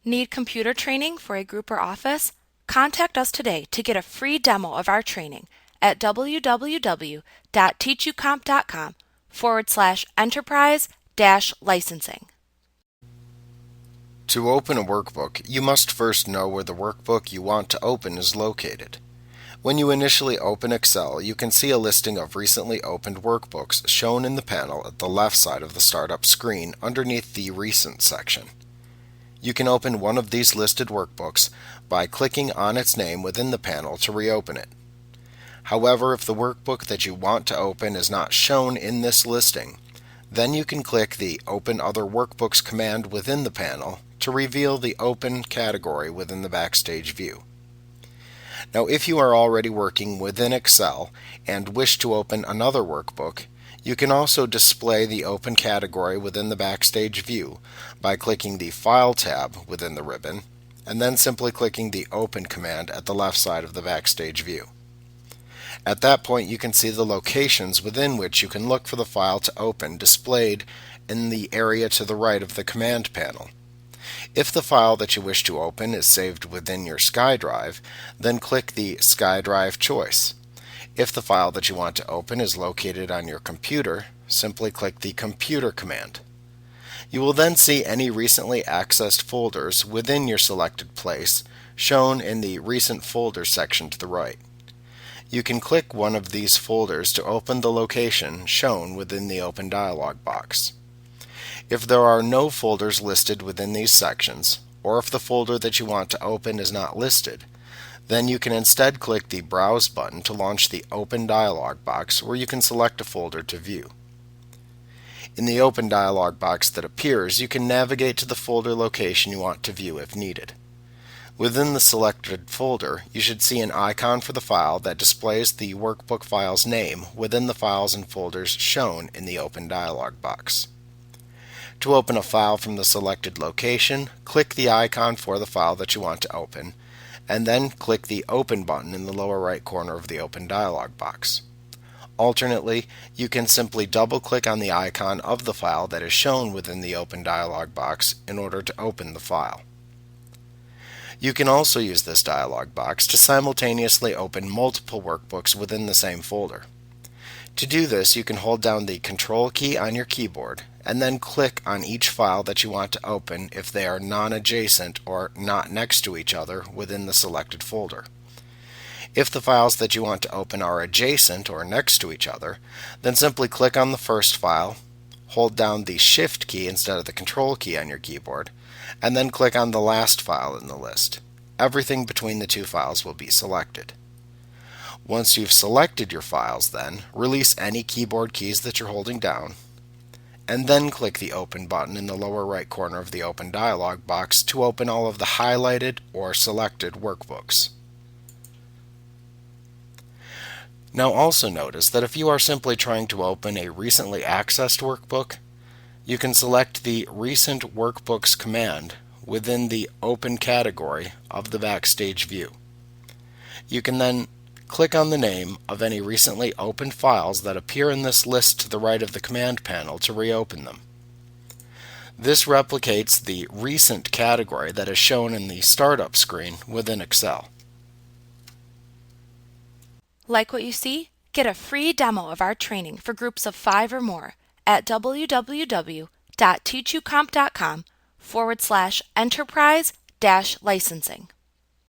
Need computer training for a group or office? Contact us today to get a free demo of our training at www.teachucomp.com/enterprise-licensing. To open a workbook, you must first know where the workbook you want to open is located. When you initially open Excel, you can see a listing of recently opened workbooks shown in the panel at the left side of the startup screen underneath the Recent section. You can open one of these listed workbooks by clicking on its name within the panel to reopen it. However, if the workbook that you want to open is not shown in this listing, then you can click the Open Other Workbooks command within the panel to reveal the open category within the Backstage view. Now, if you are already working within Excel and wish to open another workbook, you can also display the open category within the Backstage view by clicking the File tab within the ribbon and then simply clicking the Open command at the left side of the Backstage view. At that point, you can see the locations within which you can look for the file to open displayed in the area to the right of the command panel. If the file that you wish to open is saved within your SkyDrive, then click the SkyDrive choice. If the file that you want to open is located on your computer, simply click the Computer command. You will then see any recently accessed folders within your selected place shown in the Recent Folders section to the right. You can click one of these folders to open the location shown within the Open dialog box. If there are no folders listed within these sections, or if the folder that you want to open is not listed, then you can instead click the Browse button to launch the Open dialog box where you can select a folder to view. In the Open dialog box that appears, you can navigate to the folder location you want to view if needed. Within the selected folder, you should see an icon for the file that displays the workbook file's name within the files and folders shown in the Open dialog box. To open a file from the selected location, click the icon for the file that you want to open, and then click the Open button in the lower right corner of the Open dialog box. Alternately, you can simply double-click on the icon of the file that is shown within the Open dialog box in order to open the file. You can also use this dialog box to simultaneously open multiple workbooks within the same folder. To do this, you can hold down the Control key on your keyboard and then click on each file that you want to open if they are non-adjacent or not next to each other within the selected folder. If the files that you want to open are adjacent or next to each other, then simply click on the first file, hold down the Shift key instead of the Control key on your keyboard, and then click on the last file in the list. Everything between the two files will be selected. Once you've selected your files, then release any keyboard keys that you're holding down, and then click the Open button in the lower right corner of the Open dialog box to open all of the highlighted or selected workbooks. Now also notice that if you are simply trying to open a recently accessed workbook, you can select the Recent Workbooks command within the Open category of the Backstage view. You can then click on the name of any recently opened files that appear in this list to the right of the command panel to reopen them. This replicates the Recent category that is shown in the Startup screen within Excel. Like what you see? Get a free demo of our training for groups of 5 or more at www.teachucomp.com/enterprise-licensing.